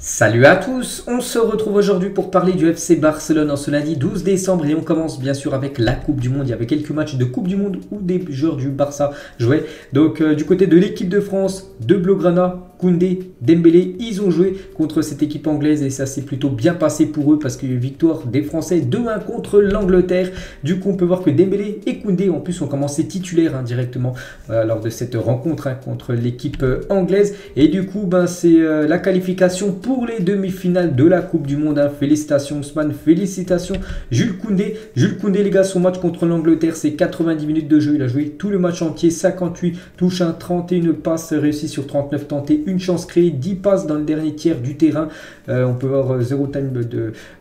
Salut à tous, on se retrouve aujourd'hui pour parler du FC Barcelone en ce lundi 12 décembre et on commence bien sûr avec la Coupe du Monde. Il y avait quelques matchs de Coupe du Monde où des joueurs du Barça jouaient. Donc du côté de l'équipe de France, de Blaugrana, Koundé, Dembélé, ils ont joué contre cette équipe anglaise et ça s'est plutôt bien passé pour eux parce qu'il y a eu victoire des Français 2-1 contre l'Angleterre. Du coup on peut voir que Dembélé et Koundé en plus ont commencé titulaires directement lors de cette rencontre contre l'équipe anglaise. Et du coup c'est la qualification pour les demi-finales de la Coupe du Monde. Félicitations Ousmane, félicitations Jules Koundé. Jules Koundé les gars, son match contre l'Angleterre c'est 90 minutes de jeu, il a joué tout le match entier, 58 touches, 31 passes réussies sur 39 tentées, une chance créée, 10 passes dans le dernier tiers du terrain. On peut voir 0 time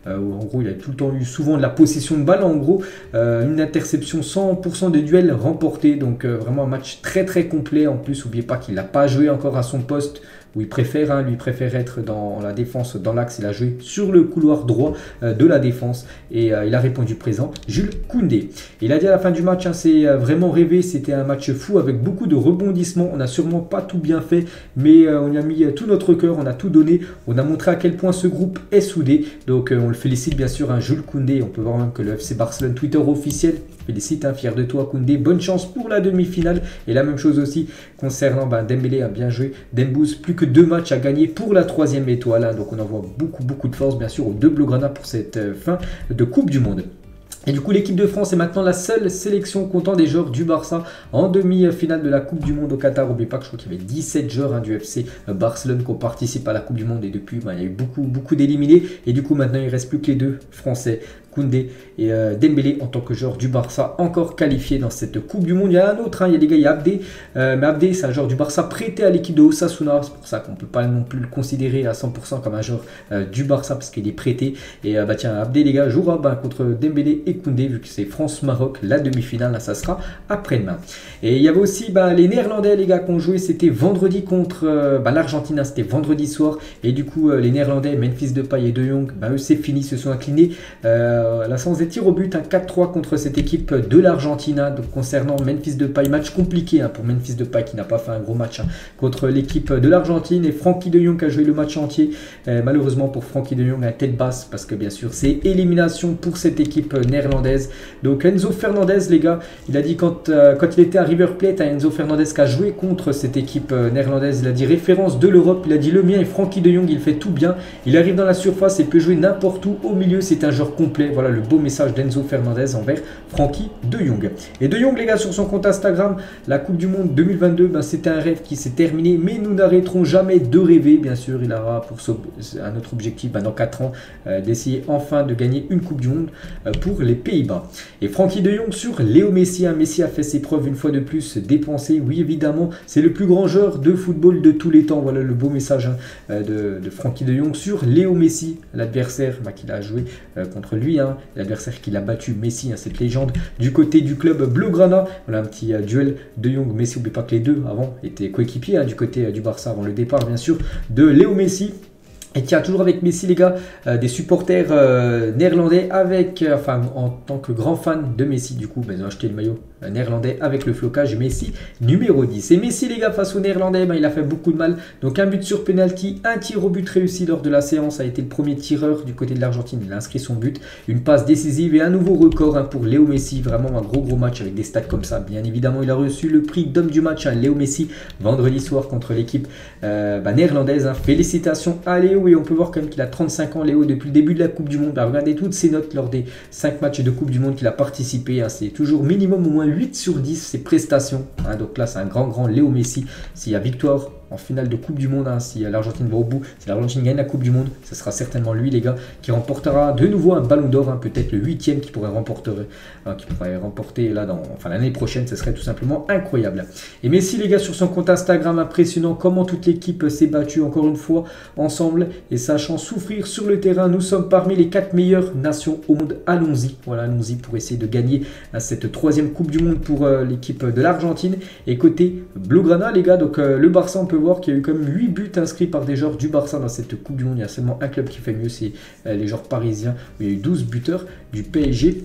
en gros il a tout le temps eu souvent de la possession de balle, en gros une interception, 100% de duels remportés, donc vraiment un match très complet. En plus n'oubliez pas qu'il n'a pas joué encore à son poste où il préfère, lui préfère être dans la défense, dans l'axe. Il a joué sur le couloir droit de la défense et il a répondu présent, Jules Koundé. Il a dit à la fin du match, c'est vraiment rêvé, c'était un match fou avec beaucoup de rebondissements. On n'a sûrement pas tout bien fait, mais on a mis tout notre cœur, on a tout donné, on a montré à quel point ce groupe est soudé. Donc on le félicite bien sûr, Jules Koundé. On peut voir même que le FC Barcelone Twitter officiel félicite, fier de toi Koundé, bonne chance pour la demi-finale. Et la même chose aussi concernant Dembélé, a bien joué, Dembouz, plus que 2 matchs à gagner pour la 3e étoile, donc on envoie beaucoup de force bien sûr aux deux Blaugrana pour cette fin de Coupe du Monde. Et du coup l'équipe de France est maintenant la seule sélection comptant des joueurs du Barça en demi-finale de la Coupe du Monde au Qatar. N'oubliez pas que je crois qu'il y avait 17 joueurs du FC Barcelone qui ont participé à la Coupe du Monde et depuis il y a eu beaucoup d'éliminés. Et du coup maintenant il ne reste plus que les deux Français, Koundé et Dembélé en tant que joueur du Barça encore qualifié dans cette Coupe du Monde. Il y a un autre, il y a les gars, il y a Abdé, mais Abdé c'est un joueur du Barça prêté à l'équipe de Osasuna, c'est pour ça qu'on ne peut pas non plus le considérer à 100% comme un joueur du Barça parce qu'il est prêté. Et tiens, Abdé les gars jouera contre Dembélé et Koundé vu que c'est France-Maroc, la demi-finale, ça sera après-demain. Et il y avait aussi les Néerlandais les gars qui ont joué, c'était vendredi contre l'Argentine, c'était vendredi soir et du coup les Néerlandais, Memphis Depay et De Jong, eux c'est fini, se sont inclinés la séance des tirs au but, 4-3 contre cette équipe de l'Argentine. Donc concernant Memphis Depay, match compliqué pour Memphis Depay qui n'a pas fait un gros match contre l'équipe de l'Argentine, et Frenkie de Jong qui a joué le match entier. Malheureusement pour Frenkie de Jong à tête basse parce que bien sûr c'est élimination pour cette équipe néerlandaise. Donc Enzo Fernandez les gars, il a dit quand il était à River Plate, Enzo Fernandez qui a joué contre cette équipe néerlandaise, il a dit référence de l'Europe, il a dit le mien est Frenkie de Jong, il fait tout bien, il arrive dans la surface et peut jouer n'importe où au milieu, c'est un joueur complet. Voilà le beau message d'Enzo Fernandez envers Frenkie de Jong. Et de Jong les gars, sur son compte Instagram, la Coupe du Monde 2022, c'était un rêve qui s'est terminé, mais nous n'arrêterons jamais de rêver. Bien sûr, il aura pour un autre objectif dans 4 ans d'essayer enfin de gagner une Coupe du Monde pour les Pays-Bas. Et Frenkie de Jong sur Léo Messi. Messi a fait ses preuves une fois de plus, dépensé. Oui évidemment, c'est le plus grand joueur de football de tous les temps. Voilà le beau message de Frenkie de Jong sur Léo Messi, l'adversaire qu'il a joué contre lui, l'adversaire qu'il a battu, Messi, cette légende du côté du club Blaugrana. Voilà un petit duel de Jong Messi. N'oubliez pas que les deux avant étaient coéquipiers du côté du Barça avant le départ bien sûr de Léo Messi. Et tiens, toujours avec Messi les gars, des supporters néerlandais en tant que grand fan de Messi, du coup ils ont acheté le maillot néerlandais avec le flocage Messi numéro 10. Et Messi les gars face aux néerlandais, il a fait beaucoup de mal. Donc un but sur penalty, un tir au but réussi lors de la séance, a été le premier tireur du côté de l'Argentine, il a inscrit son but, une passe décisive et un nouveau record pour Léo Messi. Vraiment un gros match avec des stats comme ça. Bien évidemment il a reçu le prix d'homme du match, Léo Messi, vendredi soir contre l'équipe néerlandaise. Félicitations à Léo. Et on peut voir quand même qu'il a 35 ans Léo depuis le début de la Coupe du Monde. Regardez toutes ses notes lors des 5 matchs de Coupe du Monde qu'il a participé, c'est toujours minimum au moins 8 sur 10 ses prestations, donc là c'est un grand Léo Messi. S'il y a victoire en finale de Coupe du Monde, si l'Argentine va au bout, si l'Argentine gagne la Coupe du Monde, ce sera certainement lui les gars qui remportera de nouveau un ballon d'or, peut-être le 8e qui pourrait remporter là l'année prochaine. Ce serait tout simplement incroyable. Et Messi les gars sur son compte Instagram, impressionnant comment toute l'équipe s'est battue encore une fois ensemble et sachant souffrir sur le terrain. Nous sommes parmi les 4 meilleures nations au monde, allons-y, voilà, allons-y pour essayer de gagner cette 3e Coupe du Monde pour l'équipe de l'Argentine. Et côté Blaugrana les gars, donc le Barça, on peut voir qu'il y a eu quand même 8 buts inscrits par des joueurs du Barça dans cette Coupe du Monde. Il y a seulement un club qui fait mieux, c'est les joueurs parisiens, où il y a eu 12 buteurs du PSG.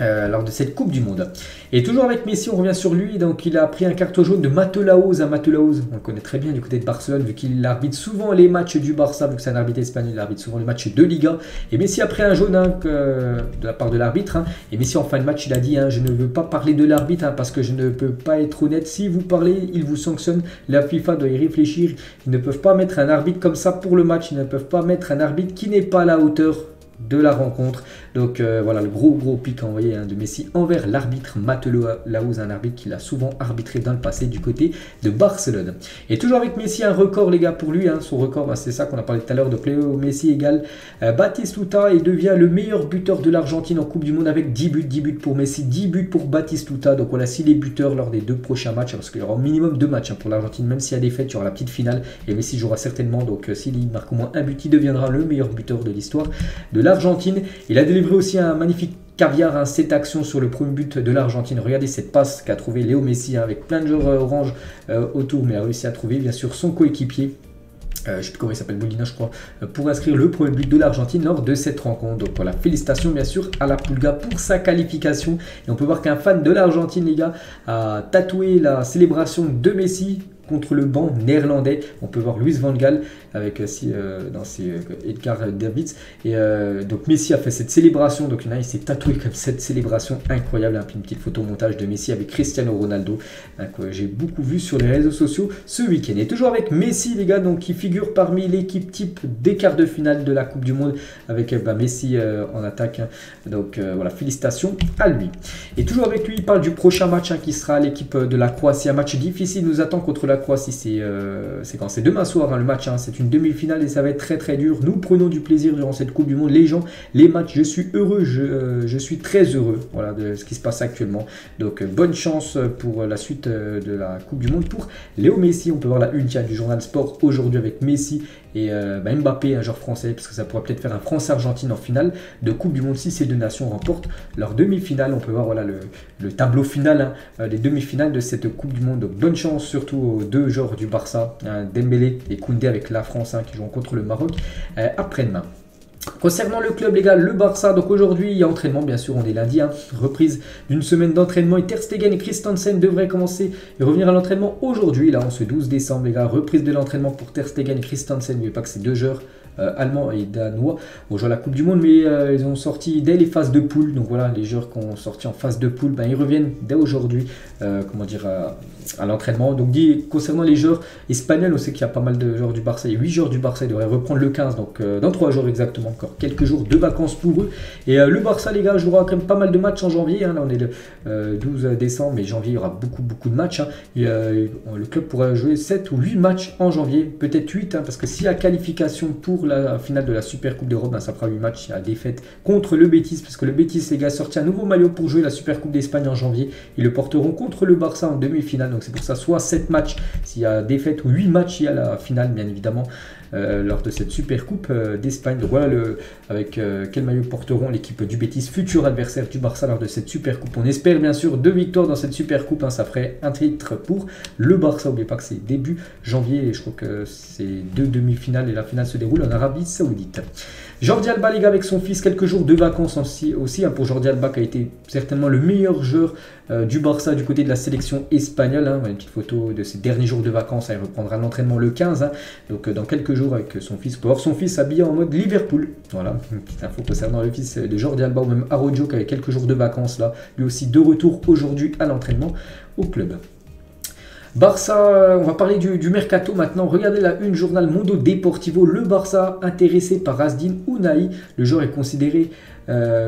lors de cette Coupe du Monde. Et toujours avec Messi, on revient sur lui. Donc il a pris un carton jaune de Mateu-Laouz. Mateu-Laouz, on le connaît très bien du côté de Barcelone, vu qu'il arbitre souvent les matchs du Barça, vu que c'est un arbitre espagnol, il arbitre souvent les matchs de Liga. Et Messi a pris un jaune de la part de l'arbitre. Et Messi, en fin de match, il a dit je ne veux pas parler de l'arbitre parce que je ne peux pas être honnête. Si vous parlez, il vous sanctionne. La FIFA doit y réfléchir. Ils ne peuvent pas mettre un arbitre comme ça pour le match. Ils ne peuvent pas mettre un arbitre qui n'est pas à la hauteur de la rencontre. Donc voilà le gros pic envoyé de Messi envers l'arbitre Mateu-Laouz, un arbitre qu'il a souvent arbitré dans le passé du côté de Barcelone. Et toujours avec Messi, un record les gars pour lui, son record c'est ça qu'on a parlé tout à l'heure de Léo Messi égale Batistuta et devient le meilleur buteur de l'Argentine en Coupe du Monde avec 10 buts pour Messi, 10 buts pour Batistuta. Donc voilà, s'il est buteur lors des 2 prochains matchs, parce qu'il y aura au minimum 2 matchs pour l'Argentine, même s'il y a des fêtes, il y aura la petite finale et Messi jouera certainement. Donc s'il marque au moins un but, il deviendra le meilleur buteur de l'histoire de l'Argentine. Il a délivré aussi un magnifique caviar, 7 actions sur le premier but de l'Argentine. Regardez cette passe qu'a trouvé Léo Messi avec plein de joueurs orange autour, mais a réussi à trouver bien sûr son coéquipier. Je ne sais plus comment il s'appelle, Molina je crois, pour inscrire le premier but de l'Argentine lors de cette rencontre. Donc voilà, félicitations bien sûr à la Pulga pour sa qualification. Et on peut voir qu'un fan de l'Argentine les gars a tatoué la célébration de Messi contre le banc néerlandais. On peut voir Louis van Gaal avec Edgar Davids. Et donc Messi a fait cette célébration. Donc il s'est tatoué comme cette célébration incroyable. Puis une petite photomontage de Messi avec Cristiano Ronaldo que j'ai beaucoup vu sur les réseaux sociaux ce week-end. Et toujours avec Messi les gars, donc qui figure parmi l'équipe type des quarts de finale de la Coupe du Monde avec Messi en attaque. Donc voilà, félicitations à lui. Et toujours avec lui, il parle du prochain match qui sera l'équipe de la Croatie. Un match difficile nous attend contre la Croatie, c'est quand c'est demain soir le match, c'est une demi-finale et ça va être très dur. Nous prenons du plaisir durant cette Coupe du Monde, les gens, les matchs, je suis heureux, je suis très heureux voilà, de ce qui se passe actuellement. Donc bonne chance pour la suite de la Coupe du Monde pour Léo Messi. On peut voir la une du journal Sport aujourd'hui avec Messi et Mbappé, un joueur français, parce que ça pourrait peut-être faire un France-Argentine en finale de Coupe du Monde si ces deux nations remportent leur demi-finale. On peut voir voilà, le tableau final, les demi-finales de cette Coupe du Monde. Donc bonne chance surtout aux deux joueurs du Barça, Dembélé et Koundé avec la France qui joueront contre le Maroc après-demain. Concernant le club les gars, le Barça, donc aujourd'hui il y a entraînement bien sûr, on est lundi, reprise d'une semaine d'entraînement et Ter Stegen et Christensen devraient commencer et revenir à l'entraînement aujourd'hui, là en ce 12 décembre les gars, reprise de l'entraînement pour Ter Stegen et Christensen. N'oubliez pas que c'est deux joueurs allemands et danois vont jouer à la Coupe du Monde, mais ils ont sorti dès les phases de poule, donc voilà, les joueurs qui ont sorti en phase de poule, ils reviennent dès aujourd'hui, à l'entraînement. Donc concernant les joueurs espagnols, on sait qu'il y a pas mal de joueurs du Barça, il y a 8 joueurs du Barça, ils devraient reprendre le 15, donc dans 3 jours exactement, encore quelques jours de vacances pour eux. Et le Barça les gars jouera quand même pas mal de matchs en janvier, là on est le 12 décembre, mais janvier il y aura beaucoup de matchs, le club pourra jouer 7 ou 8 matchs en janvier, peut-être 8, parce que s'il y a qualification pour la finale de la Super Coupe d'Europe, ça fera 8 matchs. Il y a défaite contre le Betis, parce que le Betis les gars sorti un nouveau maillot pour jouer la Super Coupe d'Espagne en janvier, ils le porteront contre le Barça en demi-finale, donc c'est pour ça soit 7 matchs s'il y a défaite ou 8 matchs il y a la finale bien évidemment lors de cette Super Coupe d'Espagne. Donc voilà avec quel maillot porteront l'équipe du Betis, futur adversaire du Barça lors de cette Super Coupe. On espère bien sûr 2 victoires dans cette Super Coupe, ça ferait un titre pour le Barça. N'oubliez pas que c'est début janvier et je crois que c'est 2 demi-finales et la finale se déroule en Arabie Saoudite. Jordi Alba les gars avec son fils, quelques jours de vacances aussi pour Jordi Alba qui a été certainement le meilleur joueur du Barça du côté de la sélection espagnole. Une petite photo de ses derniers jours de vacances, il reprendra l'entraînement le 15, donc dans quelques jours avec son fils. On peut voir son fils habillé en mode Liverpool. Voilà, une petite info concernant le fils de Jordi Alba, ou même Araujo qui avait quelques jours de vacances là, lui aussi de retour aujourd'hui à l'entraînement au club. Barça, on va parler du mercato maintenant. Regardez la une journal Mundo Deportivo. Le Barça intéressé par Azzedine Ounahi. Le joueur est considéré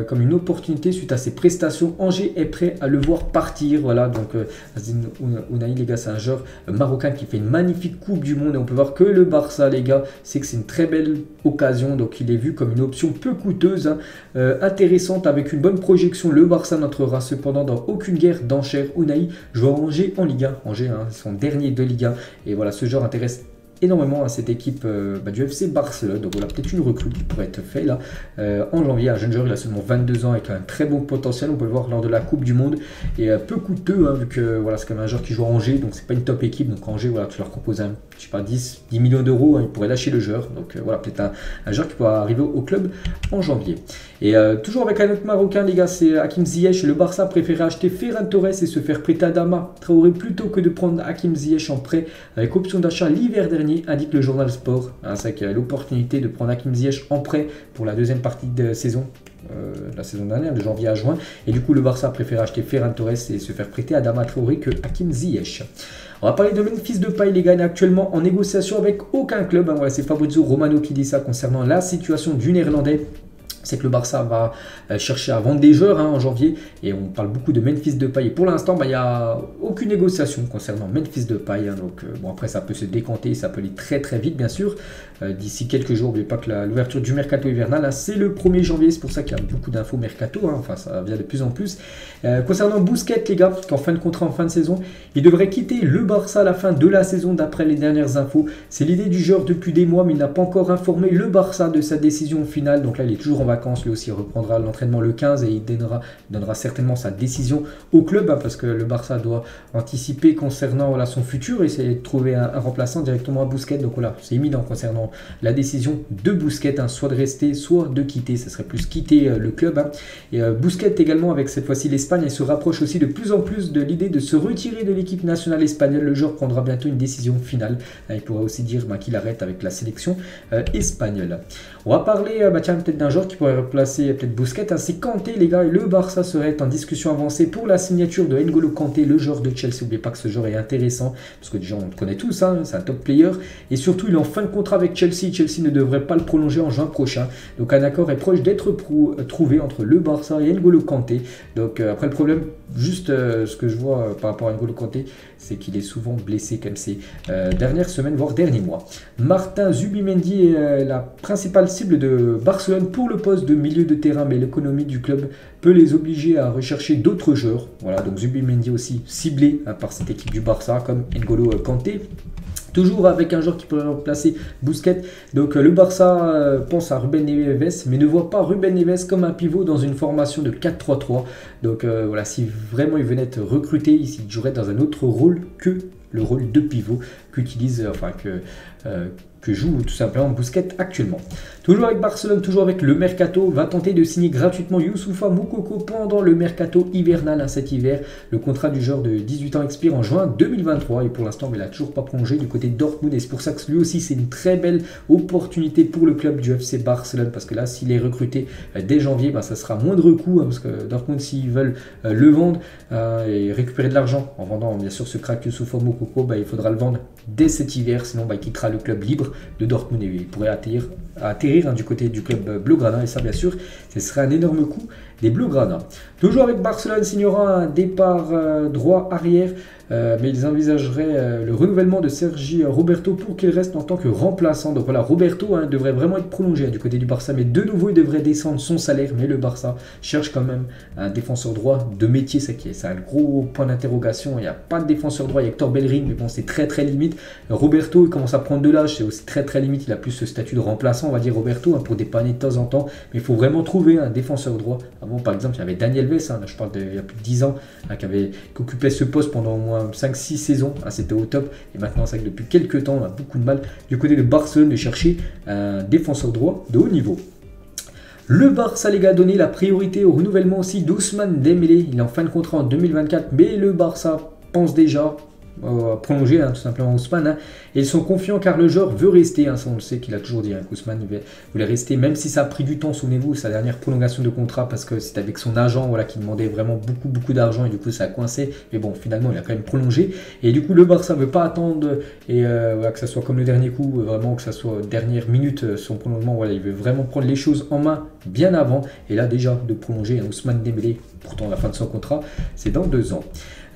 comme une opportunité suite à ses prestations. Angers est prêt à le voir partir. Voilà, donc Azzedine Ounahi les gars, c'est un joueur marocain qui fait une magnifique Coupe du Monde et on peut voir que le Barça les gars, c'est que c'est une très belle occasion. Donc il est vu comme une option peu coûteuse, intéressante avec une bonne projection. Le Barça n'entrera cependant dans aucune guerre d'enchères. Ounahi joue à Angers en Ligue 1. Angers, son dernier de Ligue 1. Et voilà, ce joueur intéresse énormément à cette équipe du FC Barcelone. Donc voilà, peut-être une recrue qui pourrait être faite là en janvier. Un jeune joueur, il a seulement 22 ans avec un très bon potentiel, on peut le voir lors de la Coupe du Monde, et peu coûteux, hein, vu que voilà, c'est quand même un joueur qui joue à Angers, donc c'est pas une top équipe. Donc Angers, voilà, tu leur proposes je sais pas, 10 millions d'euros, hein, ils pourraient lâcher le joueur. Donc voilà, peut-être un joueur qui pourra arriver au club en janvier. Et toujours avec un autre Marocain, les gars, c'est Hakim Ziyech. Le Barça préférait acheter Ferran Torres et se faire prêter à Adama Traoré plutôt que de prendre Hakim Ziyech en prêt avec option d'achat l'hiver dernier, indique le journal Sport. Hein, c'est qu'il y a l'opportunité de prendre Hakim Ziyech en prêt pour la deuxième partie de saison. La saison dernière, de janvier à juin. Et du coup, le Barça préfère acheter Ferran Torres et se faire prêter à Adama Traoré que Hakim Ziyech. On va parler de Memphis Depay, les gars, il est actuellement en négociation avec aucun club. Hein, voilà, c'est Fabrizio Romano qui dit ça concernant la situation du Néerlandais. C'est que le Barça va chercher à vendre des joueurs en janvier, et on parle beaucoup de Memphis Depay. Et pour l'instant, il n'y a aucune négociation concernant Memphis Depay. Donc bon, après ça peut se décanter, ça peut aller très très vite bien sûr. D'ici quelques jours, n'oubliez pas que l'ouverture du mercato hivernal, c'est le 1er janvier, c'est pour ça qu'il y a beaucoup d'infos mercato, enfin ça vient de plus en plus. Concernant Busquets, les gars, qui est en fin de contrat, en fin de saison, il devrait quitter le Barça à la fin de la saison d'après les dernières infos. C'est l'idée du joueur depuis des mois, mais il n'a pas encore informé le Barça de sa décision finale. Donc là, il est toujours en vacances, lui aussi reprendra l'entraînement le 15 et il donnera certainement sa décision au club, hein, parce que le Barça doit anticiper concernant son futur et essayer de trouver un remplaçant directement à Busquets. Donc voilà, c'est imminent concernant la décision de Busquets, hein, soit de rester, soit de quitter. Ce serait plus quitter le club. Hein. Et Busquets également, avec cette fois-ci l'Espagne, il se rapproche aussi de plus en plus de l'idée de se retirer de l'équipe nationale espagnole. Le joueur prendra bientôt une décision finale. Il pourrait aussi dire qu'il arrête avec la sélection espagnole. On va parler peut-être d'un joueur qui pourrait replacer peut-être Busquets. Hein. C'est Kanté, les gars, et le Barça serait en discussion avancée pour la signature de N'Golo Kanté, le joueur de Chelsea. N'oubliez pas que ce joueur est intéressant, parce que déjà on le connaît tous, hein, c'est un top player, et surtout il est en fin de contrat avec Chelsea. Chelsea ne devrait pas le prolonger en juin prochain. Donc un accord est proche d'être trouvé entre le Barça et N'Golo Kanté. Donc après le problème, juste ce que je vois par rapport à N'Golo Kanté, c'est qu'il est souvent blessé comme ces dernières semaines, voire derniers mois. Martin Zubimendi est la principale cible de Barcelone pour le poste de milieu de terrain, mais l'économie du club peut les obliger à rechercher d'autres joueurs. Voilà, donc Zubimendi aussi ciblé par cette équipe du Barça, comme N'Golo Kanté. Toujours avec un joueur qui peut remplacer Busquets. Donc le Barça pense à Ruben Neves, mais ne voit pas Ruben Neves comme un pivot dans une formation de 4-3-3. Donc voilà, si vraiment il venait être recruté, il jouerait dans un autre rôle que le rôle de pivot que joue tout simplement Busquets actuellement. Toujours avec Barcelone, toujours avec le Mercato, va tenter de signer gratuitement Youssoufa Moukoko pendant le Mercato hivernal cet hiver. Le contrat du joueur de 18 ans expire en juin 2023 et pour l'instant il n'a toujours pas prolongé du côté de Dortmund, et c'est pour ça que lui aussi c'est une très belle opportunité pour le club du FC Barcelone, parce que là s'il est recruté dès janvier, ça sera moindre coût, parce que Dortmund, s'ils veulent le vendre et récupérer de l'argent en vendant bien sûr ce crack Youssoufa Moukoko, il faudra le vendre dès cet hiver, sinon il quittera le club libre de Dortmund et il pourrait atterrir du côté du club Blaugrana, et ça bien sûr ce serait un énorme coup des Blaugrana. Toujours avec Barcelone, signera un départ droit arrière, mais ils envisageraient le renouvellement de Sergi Roberto pour qu'il reste en tant que remplaçant. Donc voilà, Roberto devrait vraiment être prolongé du côté du Barça, mais de nouveau il devrait descendre son salaire, mais le Barça cherche quand même un défenseur droit de métier, c'est un gros point d'interrogation. Il n'y a pas de défenseur droit, il y a Hector Bellerin, mais bon c'est très très limite. Roberto il commence à prendre de l'âge, c'est aussi très très limite, il a plus ce statut de remplaçant on va dire Roberto, pour dépanner de temps en temps, mais il faut vraiment trouver un défenseur droit. Avant par exemple il y avait Daniel Alves, là, je parle d'il y a plus de 10 ans, qui occupait ce poste pendant au moins 5-6 saisons, c'était au top, et maintenant c'est vrai que depuis quelques temps on a beaucoup de mal du côté de Barcelone de chercher un défenseur droit de haut niveau. Le Barça, les gars, a donné la priorité au renouvellement aussi d'Ousmane Dembélé. Il est en fin de contrat en 2024, mais le Barça pense déjà prolonger tout simplement Ousmane, et ils sont confiants car le joueur veut rester, ça on le sait qu'il a toujours dit qu'Ousmane voulait rester, même si ça a pris du temps. Souvenez-vous, sa dernière prolongation de contrat, parce que c'était avec son agent qui demandait vraiment beaucoup d'argent, et du coup ça a coincé, mais bon finalement il a quand même prolongé, et du coup le Barça veut pas attendre et que ça soit comme le dernier coup, vraiment que ça soit dernière minute son prolongement. Il veut vraiment prendre les choses en main bien avant, et là déjà de prolonger Ousmane Dembélé pourtant la fin de son contrat, c'est dans 2 ans.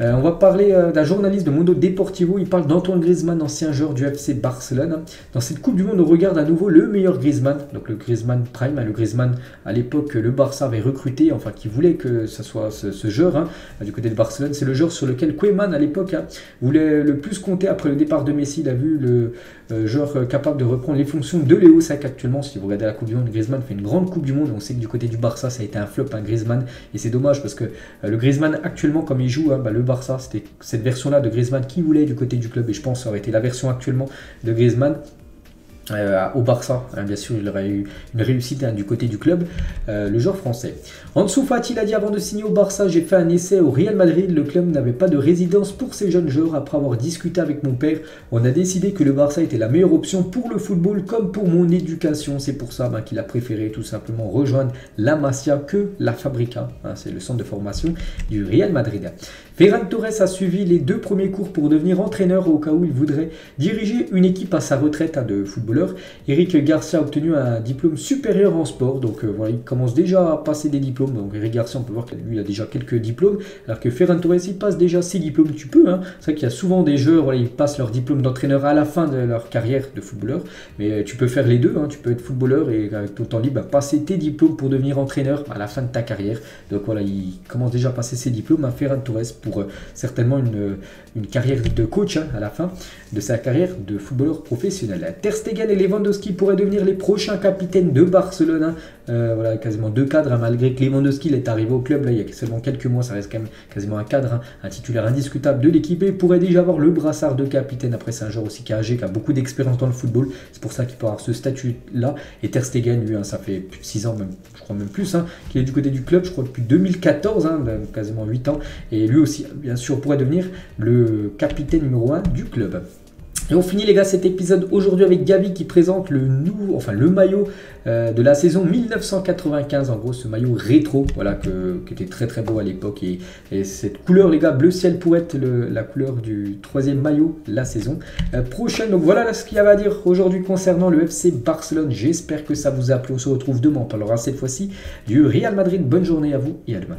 On va parler d'un journaliste de Mundo Deportivo. Il parle d'Antoine Griezmann, ancien joueur du FC Barcelone. Dans cette Coupe du Monde, on regarde à nouveau le meilleur Griezmann, donc le Griezmann Prime, le Griezmann à l'époque le Barça avait recruté, enfin qui voulait que ce soit ce joueur du côté de Barcelone. C'est le joueur sur lequel Koeman à l'époque voulait le plus compter après le départ de Messi. Il a vu le joueur capable de reprendre les fonctions de Léo. C'est qu'actuellement, si vous regardez la Coupe du Monde, Griezmann fait une grande Coupe du Monde. On sait que du côté du Barça, ça a été un flop, Griezmann, et c'est dommage parce que le Griezmann actuellement, comme il joue, le Barça, c'était cette version-là de Griezmann qui voulait du côté du club, et je pense que ça aurait été la version actuellement de Griezmann. Au Barça, bien sûr, il aurait eu une réussite du côté du club, le joueur français. Ansu Fati, il a dit avant de signer au Barça, j'ai fait un essai au Real Madrid, le club n'avait pas de résidence pour ces jeunes joueurs. Après avoir discuté avec mon père, on a décidé que le Barça était la meilleure option pour le football comme pour mon éducation. C'est pour ça qu'il a préféré tout simplement rejoindre la Masia que la Fabrica, c'est le centre de formation du Real Madrid. Ferran Torres a suivi les 2 premiers cours pour devenir entraîneur au cas où il voudrait diriger une équipe à sa retraite de footballeur. Eric Garcia a obtenu un diplôme supérieur en sport, donc voilà, il commence déjà à passer des diplômes. Donc Eric Garcia, on peut voir qu'il a déjà quelques diplômes, alors que Ferran Torres, il passe déjà ses diplômes. Tu peux, c'est vrai qu'il y a souvent des joueurs, voilà, ils passent leur diplôme d'entraîneur à la fin de leur carrière de footballeur, mais tu peux faire les deux, tu peux être footballeur et avec ton temps libre, passer tes diplômes pour devenir entraîneur à la fin de ta carrière. Donc voilà, il commence déjà à passer ses diplômes, Ferran Torres, pour certainement une carrière de coach à la fin de sa carrière de footballeur professionnel. Ter Stegen et Lewandowski pourraient devenir les prochains capitaines de Barcelone. Voilà, quasiment 2 cadres, malgré que Lewandowski est arrivé au club là, il y a seulement quelques mois, ça reste quand même quasiment un cadre, un titulaire indiscutable de l'équipe, et pourrait déjà avoir le brassard de capitaine. Après, c'est un joueur aussi qui est âgé, qui a beaucoup d'expérience dans le football, c'est pour ça qu'il peut avoir ce statut là. Et Ter Stegen, lui, ça fait plus de 6 ans, même, je crois même plus, qu'il est du côté du club, je crois depuis 2014, quasiment 8 ans, et lui aussi, bien sûr, pourrait devenir le capitaine numéro 1 du club. Et on finit les gars cet épisode aujourd'hui avec Gavi qui présente le maillot de la saison 1995, en gros ce maillot rétro, voilà, qui était très très beau à l'époque, et cette couleur les gars, bleu ciel, pourrait être la couleur du 3e maillot la saison prochaine. Donc voilà ce qu'il y avait à dire aujourd'hui concernant le FC Barcelone. J'espère que ça vous a plu, on se retrouve demain, on parlera cette fois-ci du Real Madrid. Bonne journée à vous et à demain.